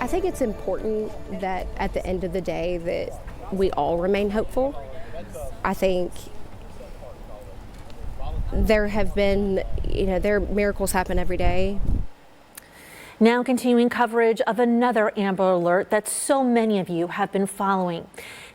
think it's important that at the end of the day that we all remain hopeful. I think there have been, miracles happen every day. Now continuing coverage of another Amber Alert that so many of you have been following.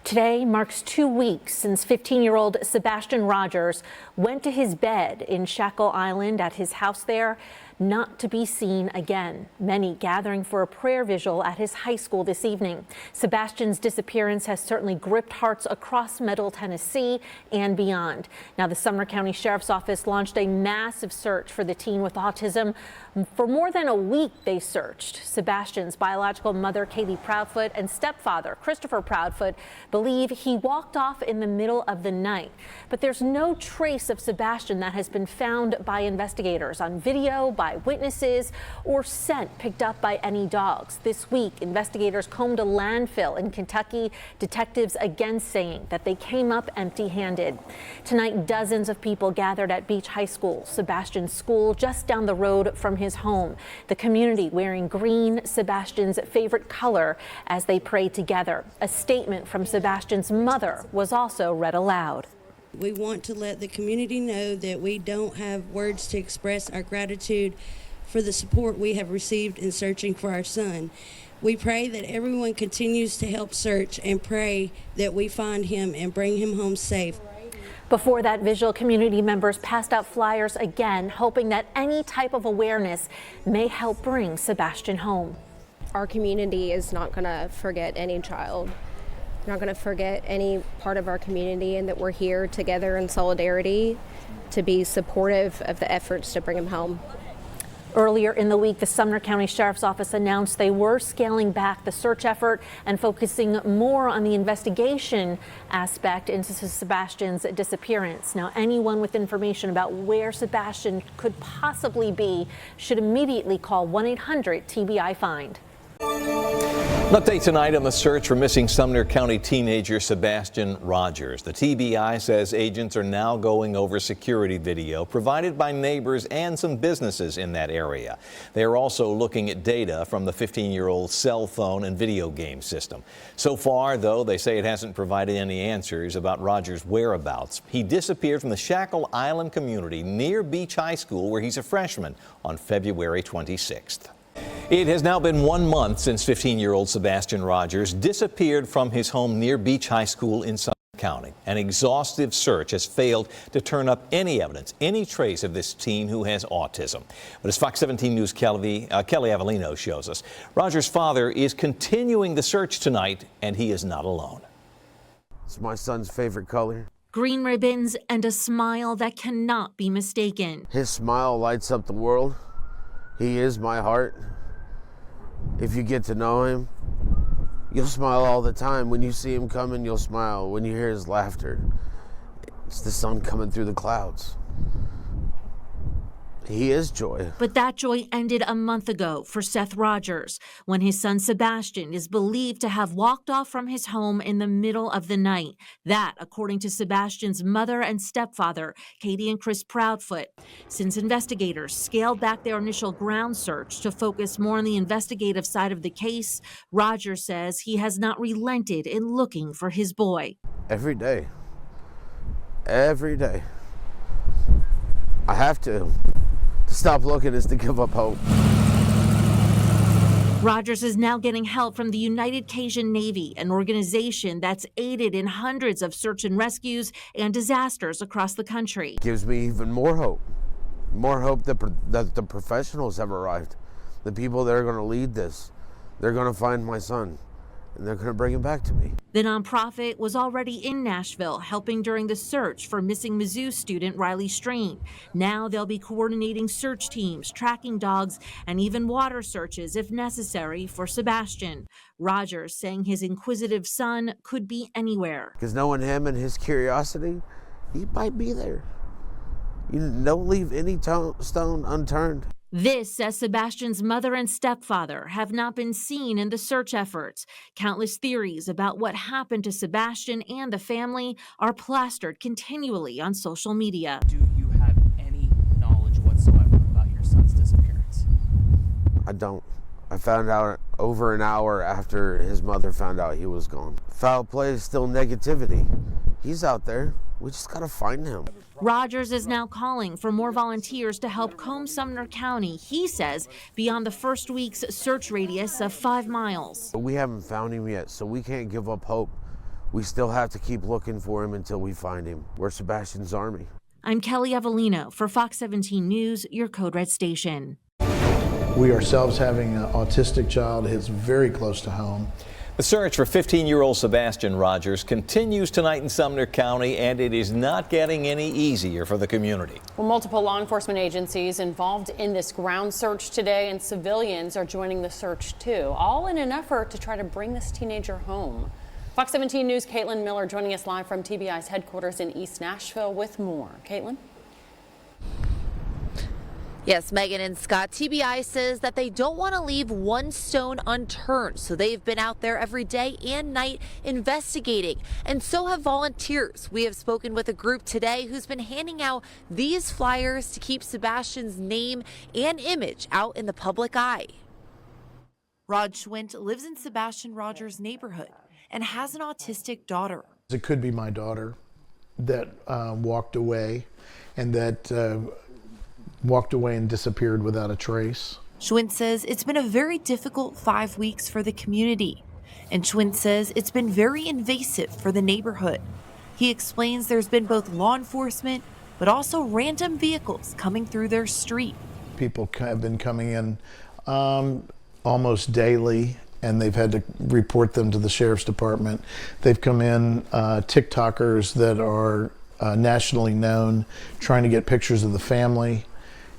Today marks 2 weeks since 15-year-old Sebastian Rogers went to his bed in Shackle Island at his house there, not to be seen again. Many gathering for a prayer vigil at his high school this evening. Sebastian's disappearance has certainly gripped hearts across Middle Tennessee and beyond. Now, the Sumner County Sheriff's Office launched a massive search for the teen with autism. For more than a week, they searched. Sebastian's biological mother, Katie Proudfoot, and stepfather, Christopher Proudfoot, believe he walked off in the middle of the night. But there's no trace of Sebastian that has been found by investigators on video, by witnesses, or scent picked up by any dogs. This week, investigators combed a landfill in Kentucky, detectives again saying that they came up empty-handed. Tonight, dozens of people gathered at Beach High School, Sebastian's school just down the road from his home. The community wearing green, Sebastian's favorite color, as they prayed together. A statement from Sebastian's mother was also read aloud. We want to let the community know that we don't have words to express our gratitude for the support we have received in searching for our son. We pray that everyone continues to help search and pray that we find him and bring him home safe. Before that vigil, community members passed out flyers again, hoping that any type of awareness may help bring Sebastian home. Our community is not going to forget any child. We're not going to forget any part of our community, and that we're here together in solidarity to be supportive of the efforts to bring him home. Earlier in the week, the Sumner County Sheriff's Office announced they were scaling back the search effort and focusing more on the investigation aspect into Sebastian's disappearance. Now, anyone with information about where Sebastian could possibly be should immediately call 1-800-TBI-FIND. An update tonight on the search for missing Sumner County teenager Sebastian Rogers. The TBI says agents are now going over security video provided by neighbors and some businesses in that area. They are also looking at data from the 15-year-old's cell phone and video game system. So far, though, they say it hasn't provided any answers about Rogers' whereabouts. He disappeared from the Shackle Island community near Beach High School, where he's a freshman, on February 26th. It has now been 1 month since 15-year-old Sebastian Rogers disappeared from his home near Beach High School in Sumner County. An exhaustive search has failed to turn up any evidence, any trace of this teen who has autism. But as Fox 17 News' Kelly Avellino shows us, Rogers' father is continuing the search tonight, and he is not alone. It's my son's favorite color. Green ribbons and a smile that cannot be mistaken. His smile lights up the world. He is my heart. If you get to know him, you'll smile all the time. When you see him coming, you'll smile. When you hear his laughter, it's the sun coming through the clouds. He is joy. But that joy ended a month ago for Seth Rogers, when his son Sebastian is believed to have walked off from his home in the middle of the night. That, according to Sebastian's mother and stepfather, Katie and Chris Proudfoot. Since investigators scaled back their initial ground search to focus more on the investigative side of the case, Rogers says he has not relented in looking for his boy. Every day. Every day. I have to. To stop looking is to give up hope. Rogers is now getting help from the United Cajun Navy, an organization that's aided in hundreds of search and rescues and disasters across the country. Gives me even more hope that the professionals have arrived, the people that are going to lead this. They're going to find my son, and they're going to bring him back to me. The nonprofit was already in Nashville helping during the search for missing Mizzou student Riley Strain. Now they'll be coordinating search teams, tracking dogs, and even water searches if necessary for Sebastian. Rogers saying his inquisitive son could be anywhere. Because knowing him and his curiosity, he might be there. You don't leave any stone unturned. This, says Sebastian's mother and stepfather, have not been seen in the search efforts. Countless theories about what happened to Sebastian and the family are plastered continually on social media. Do you have any knowledge whatsoever about your son's disappearance? I don't. I found out over an hour after his mother found out he was gone. Foul play is still negativity. He's out there. We just gotta find him. Rogers is now calling for more volunteers to help comb Sumner County, he says, beyond the first week's search radius of 5 miles. We haven't found him yet, so we can't give up hope. We still have to keep looking for him until we find him. We're Sebastian's Army. I'm Kelly Avellino for Fox 17 News, your Code Red station. We ourselves having an autistic child hits very close to home. The search for 15-year-old Sebastian Rogers continues tonight in Sumner County, and it is not getting any easier for the community. Well, multiple law enforcement agencies involved in this ground search today, and civilians are joining the search too, all in an effort to try to bring this teenager home. Fox 17 News' Caitlin Miller joining us live from TBI's headquarters in East Nashville with more. Caitlin? Yes, Megan and Scott, TBI says that they don't want to leave one stone unturned, so they've been out there every day and night investigating, and so have volunteers. We have spoken with a group today who's been handing out these flyers to keep Sebastian's name and image out in the public eye. Rod Schwint lives in Sebastian Rogers' neighborhood and has an autistic daughter. It could be my daughter that walked away and disappeared without a trace. Schwint says it's been a very difficult 5 weeks for the community. And Schwint says it's been very invasive for the neighborhood. He explains there's been both law enforcement, but also random vehicles coming through their street. People have been coming in almost daily, and they've had to report them to the sheriff's department. They've come in TikTokers that are nationally known, trying to get pictures of the family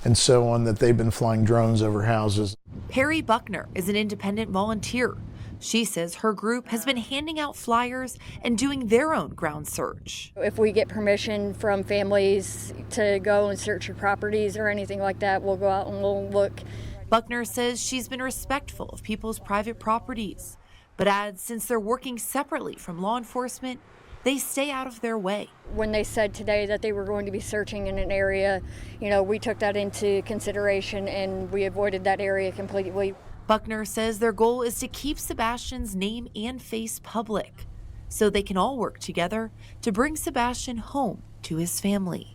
and so on, that they've been flying drones over houses. Perry Buckner is an independent volunteer. She says her group has been handing out flyers and doing their own ground search. If we get permission from families to go and search your properties or anything like that, we'll go out and we'll look. Buckner says she's been respectful of people's private properties, but adds since they're working separately from law enforcement, they stay out of their way. When they said today that they were going to be searching in an area, we took that into consideration and we avoided that area completely. Buckner says their goal is to keep Sebastian's name and face public so they can all work together to bring Sebastian home to his family.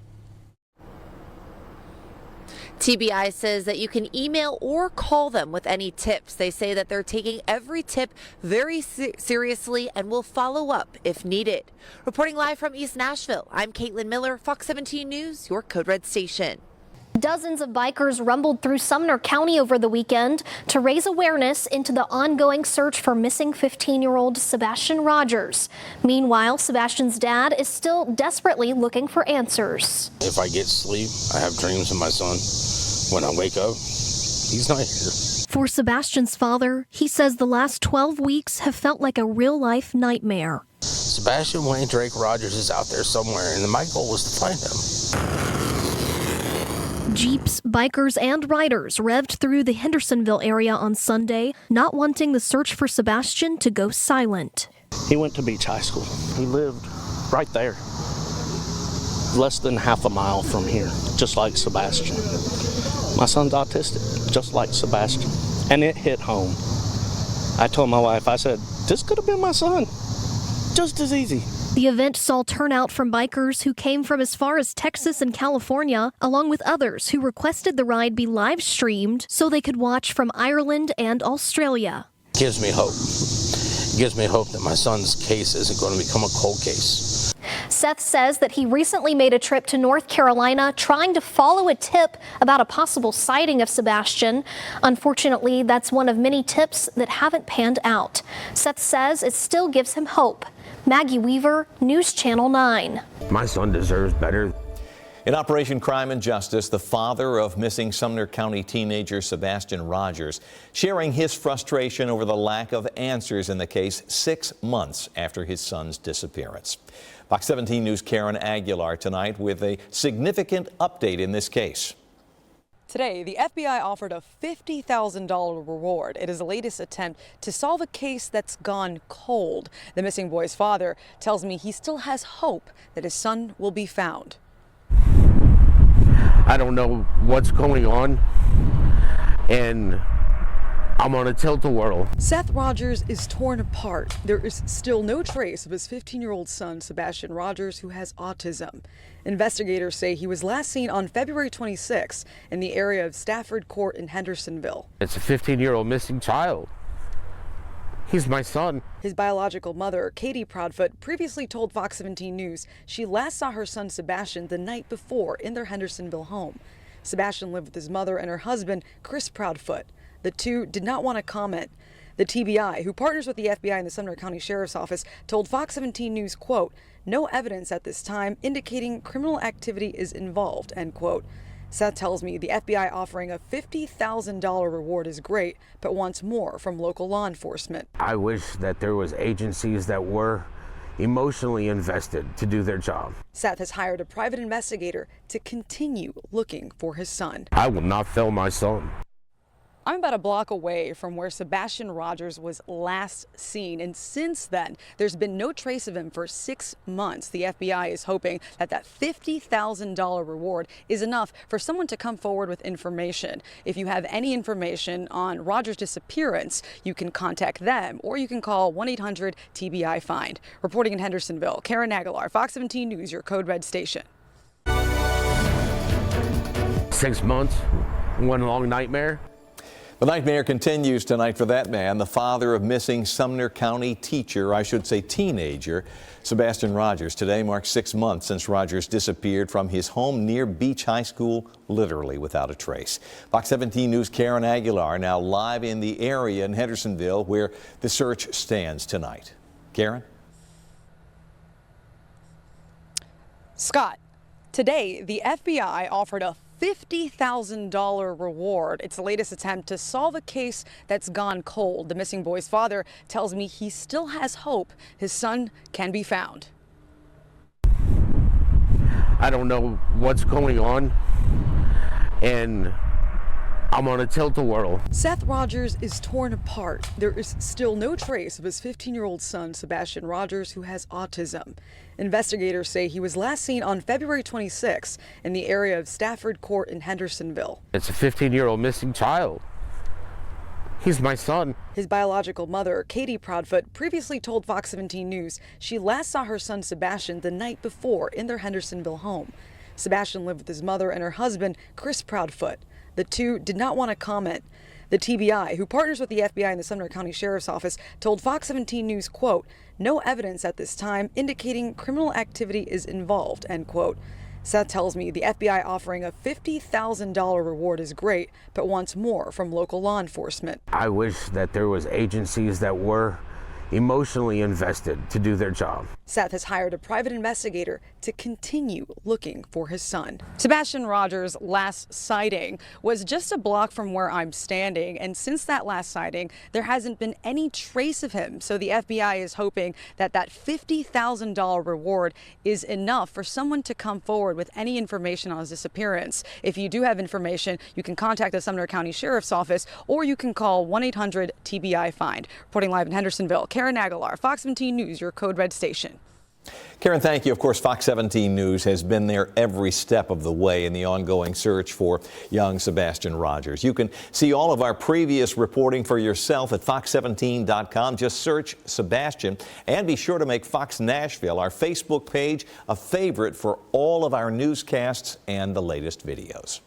TBI says that you can email or call them with any tips. They say that they're taking every tip very seriously and will follow up if needed. Reporting live from East Nashville, I'm Caitlin Miller, Fox 17 News, your Code Red station. Dozens of bikers rumbled through Sumner County over the weekend to raise awareness into the ongoing search for missing 15-year-old Sebastian Rogers. Meanwhile, Sebastian's dad is still desperately looking for answers. If I get sleep, I have dreams of my son. When I wake up, he's not here. For Sebastian's father, he says the last 12 weeks have felt like a real-life nightmare. Sebastian Wayne Drake Rogers is out there somewhere, and my goal was to find him. Jeeps, bikers, and riders revved through the Hendersonville area on Sunday, not wanting the search for Sebastian to go silent. He went to Beach High School. He lived right there, less than half a mile from here, just like Sebastian. My son's autistic, just like Sebastian, and it hit home. I told my wife, I said, this could have been my son, just as easy. The event saw turnout from bikers who came from as far as Texas and California, along with others who requested the ride be live streamed so they could watch from Ireland and Australia. Gives me hope. Gives me hope that my son's case isn't going to become a cold case. Seth says that he recently made a trip to North Carolina trying to follow a tip about a possible sighting of Sebastian. Unfortunately, that's one of many tips that haven't panned out. Seth says it still gives him hope. Maggie Weaver, News Channel 9. My son deserves better. In Operation Crime and Justice, the father of missing Sumner County teenager Sebastian Rogers sharing his frustration over the lack of answers in the case 6 months after his son's disappearance. Fox 17 News' Karen Aguilar tonight with a significant update in this case. Today, the FBI offered a $50,000 reward. It is the latest attempt to solve a case that's gone cold. The missing boy's father tells me he still has hope that his son will be found. I don't know what's going on, and I'm on a tilt-a-whirl. Seth Rogers is torn apart. There is still no trace of his 15-year-old son, Sebastian Rogers, who has autism. Investigators say he was last seen on February 26 in the area of Stafford Court in Hendersonville. It's a 15-year-old missing child. He's my son. His biological mother, Katie Proudfoot, previously told Fox 17 News she last saw her son Sebastian the night before in their Hendersonville home. Sebastian lived with his mother and her husband, Chris Proudfoot. The two did not want to comment. The TBI, who partners with the FBI and the Sumner County Sheriff's Office, told Fox 17 News, quote, "No evidence at this time indicating criminal activity is involved," end quote. Seth tells me the FBI offering a $50,000 reward is great, but wants more from local law enforcement. I wish that there was agencies that were emotionally invested to do their job. Seth has hired a private investigator to continue looking for his son. I will not fail my son. I'm about a block away from where Sebastian Rogers was last seen, and since then, there's been no trace of him for 6 months. The FBI is hoping that that $50,000 reward is enough for someone to come forward with information. If you have any information on Rogers' disappearance, you can contact them, or you can call 1-800-TBI-FIND. Reporting in Hendersonville, Karen Aguilar, Fox 17 News, your Code Red station. 6 months, one long nightmare. The nightmare continues tonight for that man, the father of missing Sumner County teenager, Sebastian Rogers. Today marks 6 months since Rogers disappeared from his home near Beach High School, literally without a trace. Fox 17 News' Karen Aguilar now live in the area in Hendersonville where the search stands tonight. Karen? Scott, today the FBI offered a $50,000 reward. It's the latest attempt to solve a case that's gone cold. The missing boy's father tells me he still has hope his son can be found. I don't know what's going on, and I'm on a tilt-a-whirl. Seth Rogers is torn apart. There is still no trace of his 15-year-old son, Sebastian Rogers, who has autism. Investigators say he was last seen on February 26 in the area of Stafford Court in Hendersonville. It's a 15-year-old missing child. He's my son. His biological mother, Katie Proudfoot, previously told Fox 17 News she last saw her son Sebastian the night before in their Hendersonville home. Sebastian lived with his mother and her husband, Chris Proudfoot. The two did not want to comment. The TBI, who partners with the FBI and the Sumner County Sheriff's Office, told Fox 17 News, quote, "No evidence at this time indicating criminal activity is involved," end quote. Seth tells me the FBI offering a $50,000 reward is great, but wants more from local law enforcement. I wish that there was agencies that were emotionally invested to do their job. Seth has hired a private investigator to continue looking for his son. Sebastian Rogers' last sighting was just a block from where I'm standing, and since that last sighting, there hasn't been any trace of him. So the FBI is hoping that that $50,000 reward is enough for someone to come forward with any information on his disappearance. If you do have information, you can contact the Sumner County Sheriff's Office, or you can call 1-800-TBI-FIND. Reporting live in Hendersonville, Karen Aguilar, Fox 17 News, your Code Red station. Karen, thank you. Of course, Fox 17 News has been there every step of the way in the ongoing search for young Sebastian Rogers. You can see all of our previous reporting for yourself at fox17.com. Just search Sebastian, and be sure to make Fox Nashville, our Facebook page, a favorite for all of our newscasts and the latest videos.